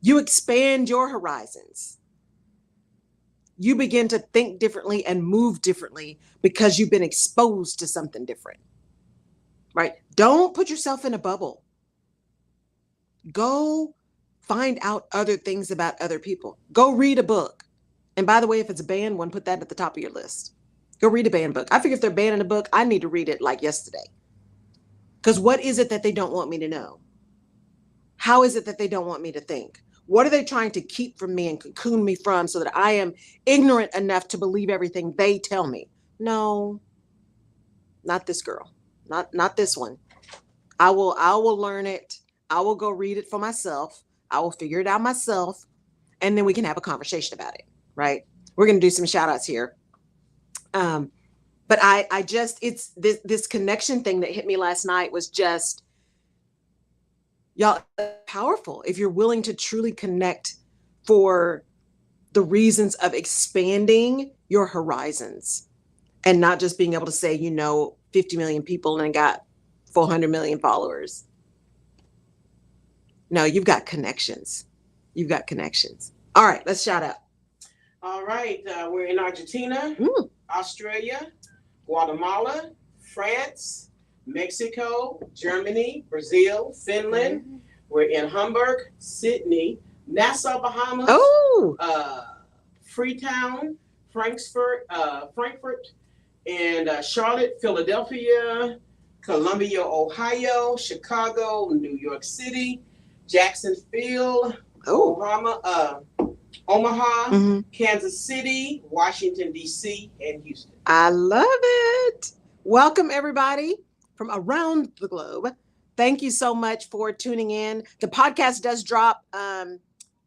You expand your horizons. You begin to think differently and move differently because you've been exposed to something different, right? Don't put yourself in a bubble. Go find out other things about other people. Go read a book. And by the way, if it's a band one, put that at the top of your list. Go read a band book. I figure if they're banning a book, I need to read it like yesterday. Because what is it that they don't want me to know? How is it that they don't want me to think? What are they trying to keep from me and cocoon me from so that I am ignorant enough to believe everything they tell me? No, not this girl. Not this one. I will learn it. I will go read it for myself. I will figure it out myself. And then we can have a conversation about it, right? We're going to do some shout outs here. But I just, it's this connection thing that hit me last night was just, y'all, powerful. If you're willing to truly connect for the reasons of expanding your horizons and not just being able to say, 50 million people and got 400 million followers. No, you've got connections. You've got connections. All right, let's shout out. All right, we're in Argentina, Australia, Guatemala, France, Mexico, Germany, Brazil, Finland. We're in Hamburg, Sydney, Nassau, Bahamas, Freetown, Frankfurt, and Charlotte, Philadelphia, Columbia, Ohio, Chicago, New York City, Jacksonville, Omaha, Kansas City, Washington, D.C., and Houston. I love it. Welcome, everybody from around the globe. Thank you so much for tuning in. The podcast does drop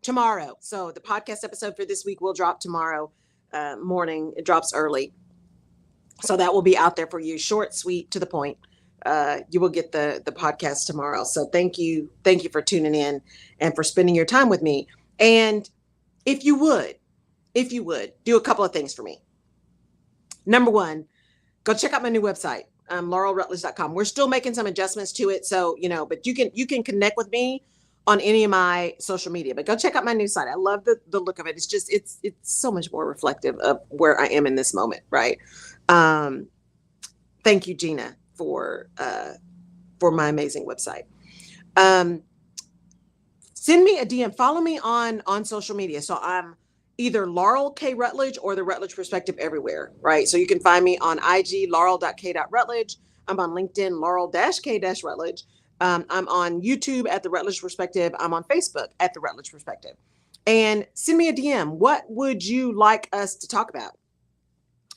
tomorrow. So the podcast episode for this week will drop tomorrow morning. It drops early. So that will be out there for you. Short, sweet, to the point. You will get the podcast tomorrow. So thank you for tuning in and for spending your time with me. And if you would do a couple of things for me. Number one, go check out my new website, laurelrutledge.com. We're still making some adjustments to it. So, but you can connect with me on any of my social media, but go check out my new site. I love the look of it. It's just, it's so much more reflective of where I am in this moment. Right. Thank you, Gina, for my amazing website. Send me a DM, follow me on social media. So I'm either Laurel K. Rutledge or the Rutledge Perspective everywhere, right? So you can find me on IG, laurel.k.rutledge. I'm on LinkedIn, laurel-k-rutledge. I'm on YouTube at the Rutledge Perspective. I'm on Facebook at the Rutledge Perspective. And send me a DM. What would you like us to talk about?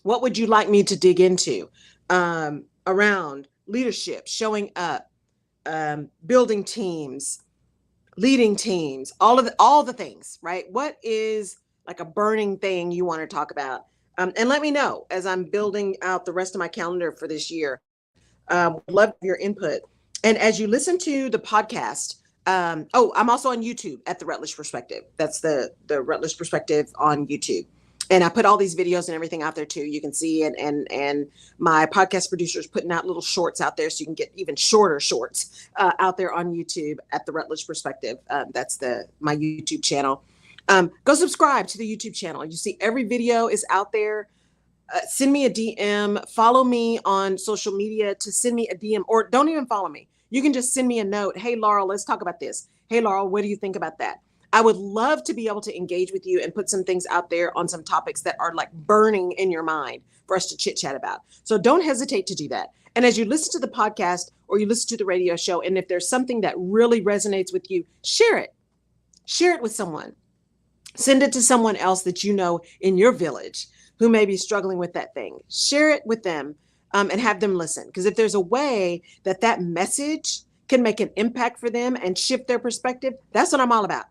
What would you like me to dig into around leadership, showing up, building teams, leading teams, all the things, right? What is like a burning thing you want to talk about? And let me know as I'm building out the rest of my calendar for this year. Love your input. And as you listen to the podcast, I'm also on YouTube at the Rutledge Perspective. That's the Rutledge Perspective on YouTube. And I put all these videos and everything out there too. You can see it, and my podcast producer is putting out little shorts out there, so you can get even shorter shorts out there on YouTube at the Rutledge Perspective. That's my YouTube channel. Go subscribe to the YouTube channel. You see every video is out there. Send me a DM. Follow me on social media to send me a DM, or don't even follow me. You can just send me a note. Hey, Laurel, let's talk about this. Hey, Laurel, what do you think about that? I would love to be able to engage with you and put some things out there on some topics that are like burning in your mind for us to chit chat about. So don't hesitate to do that. And as you listen to the podcast or you listen to the radio show, and if there's something that really resonates with you, share it. Share it with someone. Send it to someone else that you know in your village who may be struggling with that thing. Share it with them and have them listen. Because if there's a way that message can make an impact for them and shift their perspective, that's what I'm all about.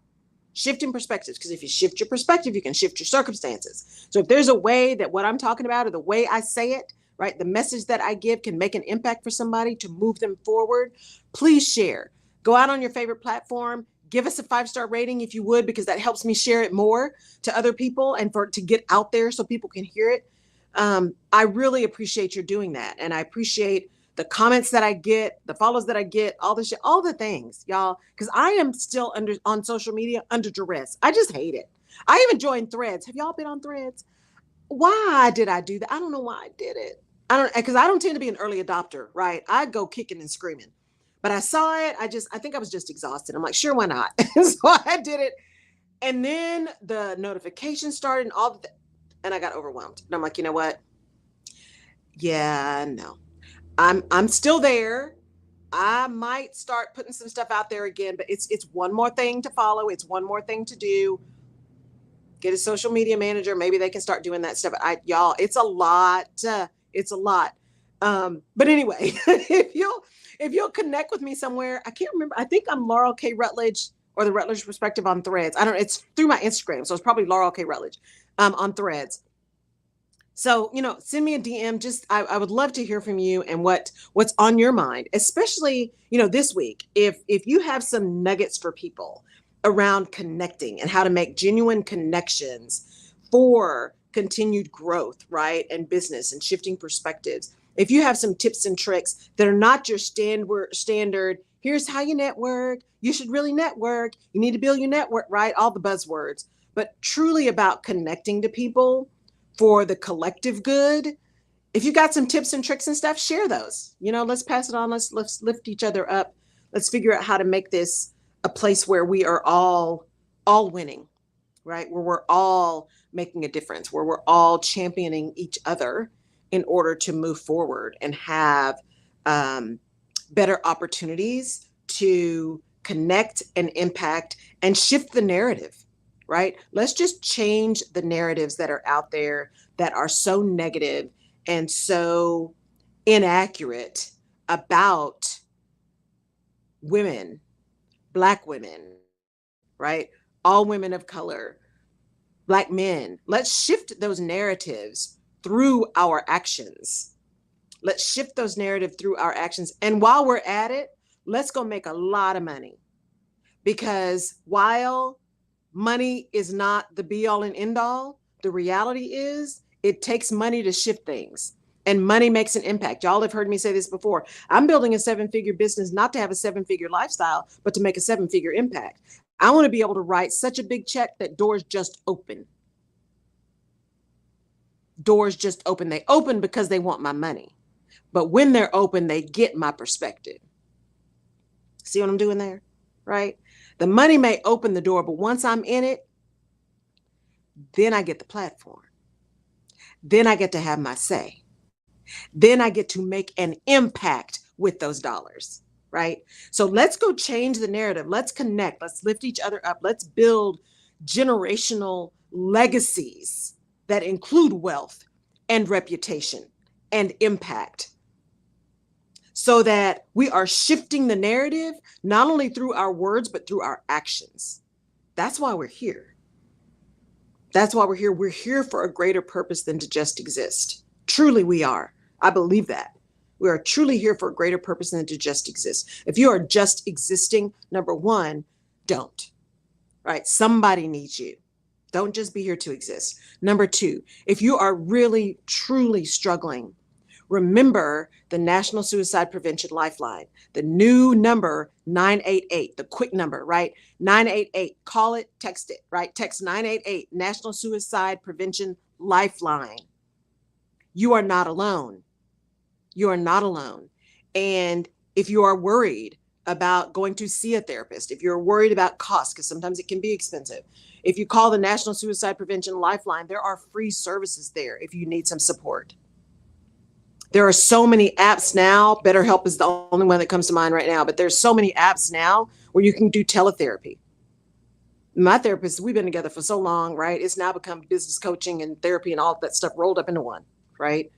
Shifting perspectives, because if you shift your perspective, you can shift your circumstances. So if there's a way that what I'm talking about or the way I say it, right, the message that I give can make an impact for somebody to move them forward, please share. Go out on your favorite platform, give us a 5-star rating if you would, because that helps me share it more to other people and to get out there so people can hear it. I really appreciate you doing that. And I appreciate the comments that I get, the follows that I get, all the shit, all the things, y'all, because I am still on social media under duress. I just hate it. I even joined Threads. Have y'all been on Threads? Why did I do that? I don't know why I did it. Because I don't tend to be an early adopter, right? I go kicking and screaming, but I saw it. I think I was just exhausted. I'm like, sure, why not? So I did it. And then the notifications started and and I got overwhelmed. And I'm like, you know what? Yeah, no. I'm still there. I might start putting some stuff out there again, but it's one more thing to follow. It's one more thing to do. Get a social media manager. Maybe they can start doing that stuff. Y'all, it's a lot. It's a lot. But anyway, if you'll connect with me somewhere, I can't remember. I think I'm Laurel K. Rutledge or the Rutledge Perspective on Threads. It's through my Instagram. So it's probably Laurel K. Rutledge on Threads. So, send me a DM. I would love to hear from you and what's on your mind, especially, this week, if you have some nuggets for people around connecting and how to make genuine connections for continued growth, right? And business and shifting perspectives. If you have some tips and tricks that are not your standard, here's how you network. You should really network. You need to build your network, right? All the buzzwords, but truly about connecting to people for the collective good. If you got some tips and tricks and stuff, share those. Let's pass it on. Let's lift each other up. Let's figure out how to make this a place where we are all winning, right? Where we're all making a difference, where we're all championing each other in order to move forward and have better opportunities to connect and impact and shift the narrative. Right? Let's just change the narratives that are out there that are so negative and so inaccurate about women, Black women, right? All women of color, Black men. Let's shift those narratives through our actions. Let's shift those narratives through our actions. And while we're at it, let's go make a lot of money. Because while money is not the be all and end all, the reality is it takes money to shift things. And money makes an impact. Y'all have heard me say this before. I'm building a 7-figure business, not to have a 7-figure lifestyle, but to make a 7-figure impact. I want to be able to write such a big check that doors just open. Doors just open. They open because they want my money. But when they're open, they get my perspective. See what I'm doing there? Right? The money may open the door, but once I'm in it, then I get the platform. Then I get to have my say. Then I get to make an impact with those dollars, right? So let's go change the narrative. Let's connect. Let's lift each other up. Let's build generational legacies that include wealth and reputation and impact, so that we are shifting the narrative, not only through our words, but through our actions. That's why we're here. That's why we're here. We're here for a greater purpose than to just exist. Truly, we are. I believe that. We are truly here for a greater purpose than to just exist. If you are just existing, number one, don't. Right? Somebody needs you. Don't just be here to exist. Number two, if you are really, truly struggling, remember the National Suicide Prevention Lifeline, the new number 988, the quick number, right? 988, call it, text it, right? Text 988, National Suicide Prevention Lifeline. You are not alone. You are not alone. And if you are worried about going to see a therapist, if you're worried about costs, because sometimes it can be expensive, if you call the National Suicide Prevention Lifeline, there are free services there if you need some support. There are so many apps now. BetterHelp is the only one that comes to mind right now, but there's so many apps now where you can do teletherapy. My therapist, we've been together for so long, right? It's now become business coaching and therapy and all that stuff rolled up into one, right?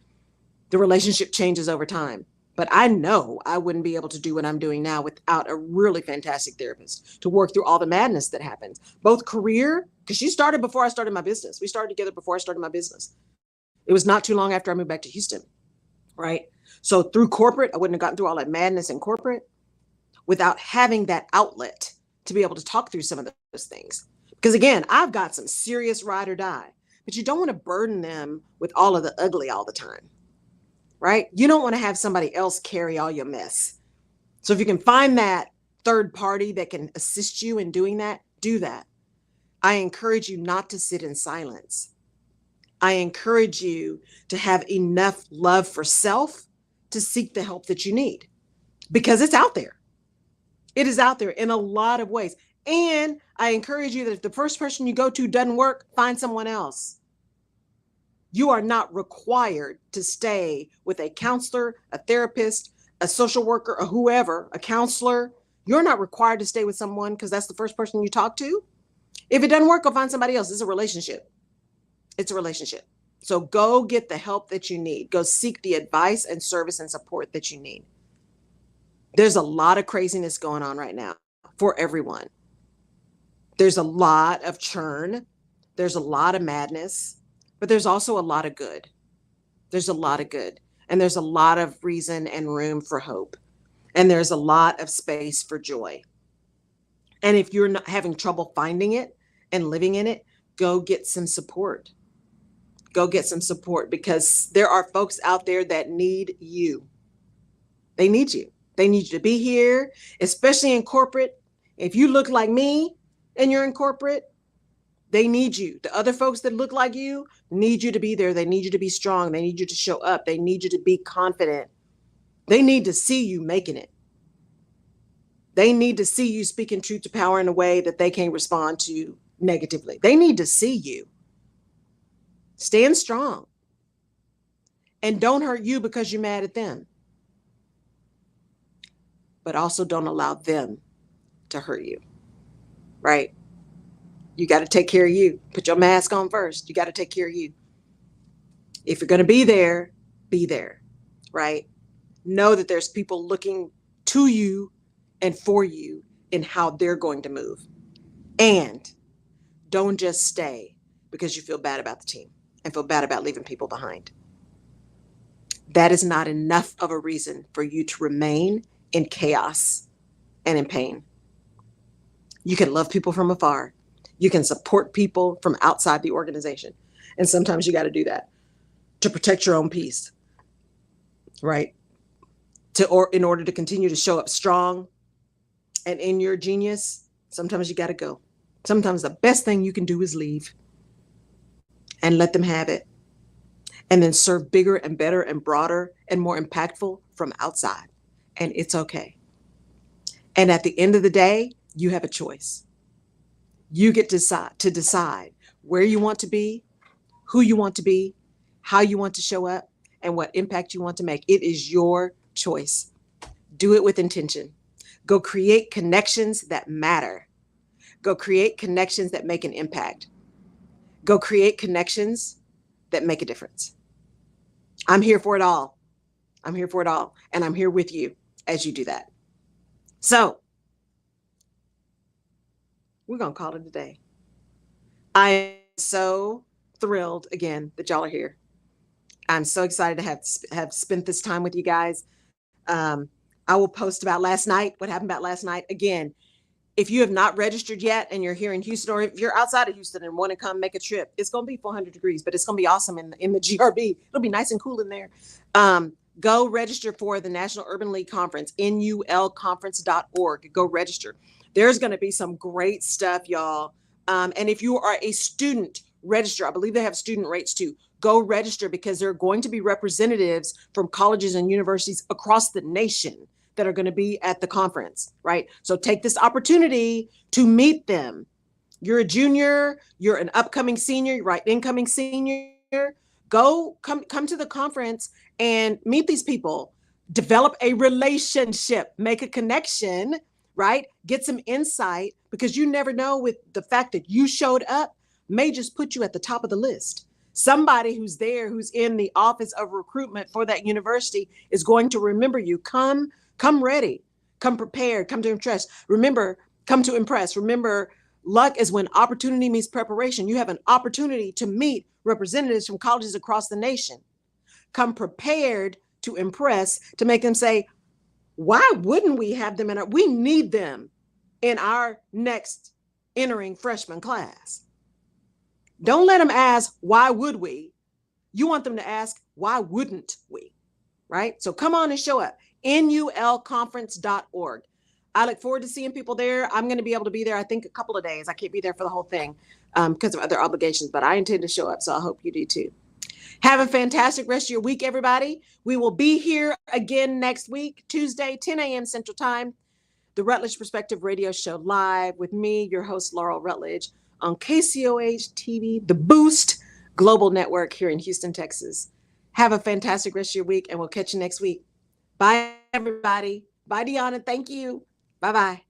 The relationship changes over time. But I know I wouldn't be able to do what I'm doing now without a really fantastic therapist to work through all the madness that happens. Both career, because she started before I started my business. We started together before I started my business. It was not too long after I moved back to Houston, right? So through corporate, I wouldn't have gotten through all that madness in corporate without having that outlet to be able to talk through some of those things. Because again, I've got some serious ride or die, but you don't want to burden them with all of the ugly all the time. Right? You don't want to have somebody else carry all your mess. So if you can find that third party that can assist you in doing that, do that. I encourage you not to sit in silence. I encourage you to have enough love for self to seek the help that you need, because it's out there. It is out there in a lot of ways. And I encourage you that if the first person you go to doesn't work, find someone else. You are not required to stay with a counselor, a therapist, a social worker, or whoever, a counselor. You're not required to stay with someone because that's the first person you talk to. If it doesn't work, go find somebody else. It's a relationship. It's a relationship. So go get the help that you need. Go seek the advice and service and support that you need. There's a lot of craziness going on right now for everyone. There's a lot of churn. There's a lot of madness. But there's also a lot of good. There's a lot of good. And there's a lot of reason and room for hope. And there's a lot of space for joy. And if you're not having trouble finding it and living in it, go get some support. Go get some support, because there are folks out there that need you. They need you. They need you to be here, especially in corporate. If you look like me and you're in corporate, they need you. The other folks that look like you need you to be there. They need you to be strong. They need you to show up. They need you to be confident. They need to see you making it. They need to see you speaking truth to power in a way that they can't respond to negatively. They need to see you. Stand strong. And don't hurt you because you're mad at them. But also don't allow them to hurt you. Right? You got to take care of you. Put your mask on first. You got to take care of you. If you're going to be there, right? Know that there's people looking to you and for you in how they're going to move. And don't just stay because you feel bad about the team and feel bad about leaving people behind. that is not enough of a reason for you to remain in chaos and in pain. You can love people from afar. You can support people from outside the organization. And sometimes you got to do that to protect your own peace, right? In order to continue to show up strong and in your genius, sometimes you got to go. Sometimes the best thing you can do is leave and let them have it, and then serve bigger and better and broader and more impactful from outside. And it's okay. And at the end of the day, you have a choice. You get to decide where you want to be, who you want to be, how you want to show up, and what impact you want to make. It is your choice. Do it with intention. Go create connections that matter. Go create connections that make an impact. Go create connections that make a difference. I'm here for it all. I'm here for it all. And I'm here with you as you do that. So we're going to call it a day. I am so thrilled again that y'all are here. I'm so excited to have spent this time with you guys. I will post about last night, what happened about last night. Again, if you have not registered yet and you're here in Houston, or if you're outside of Houston and want to come make a trip, it's going to be 400 degrees, but it's going to be awesome in the GRB. It'll be nice and cool in there. Go register for the National Urban League Conference, nulconference.org. Go register. There's going to be some great stuff, y'all. And if you are a student, register. I believe they have student rates too. Go register, because there are going to be representatives from colleges and universities across the nation that are going to be at the conference, right? So take this opportunity to meet them. You're a junior, you're an upcoming senior, right? Incoming senior. Go come to the conference and meet these people. Develop a relationship, make a connection, right? Get some insight, because you never know, with the fact that you showed up may just put you at the top of the list. Somebody who's there, who's in the office of recruitment for that university, is going to remember you. Come ready, come prepared, come to impress. Remember, come to impress. Remember, luck is when opportunity meets preparation. You have an opportunity to meet representatives from colleges across the nation. Come prepared to impress, to make them say, why wouldn't we have them we need them in our next entering freshman class. Don't let them ask, why would we? You want them to ask, why wouldn't we? Right? So come on and show up. nulconference.org. I look forward to seeing people there. I'm going to be able to be there, I think, a couple of days. I can't be there for the whole thing because of other obligations, but I intend to show up. So I hope you do too. Have a fantastic rest of your week, everybody. We will be here again next week, Tuesday, 10 a.m. Central Time, the Rutledge Perspective Radio Show live with me, your host, Laurel Rutledge, on KCOH TV, the Boost Global Network here in Houston, Texas. Have a fantastic rest of your week, and we'll catch you next week. Bye, everybody. Bye, Deanna. Thank you. Bye-bye.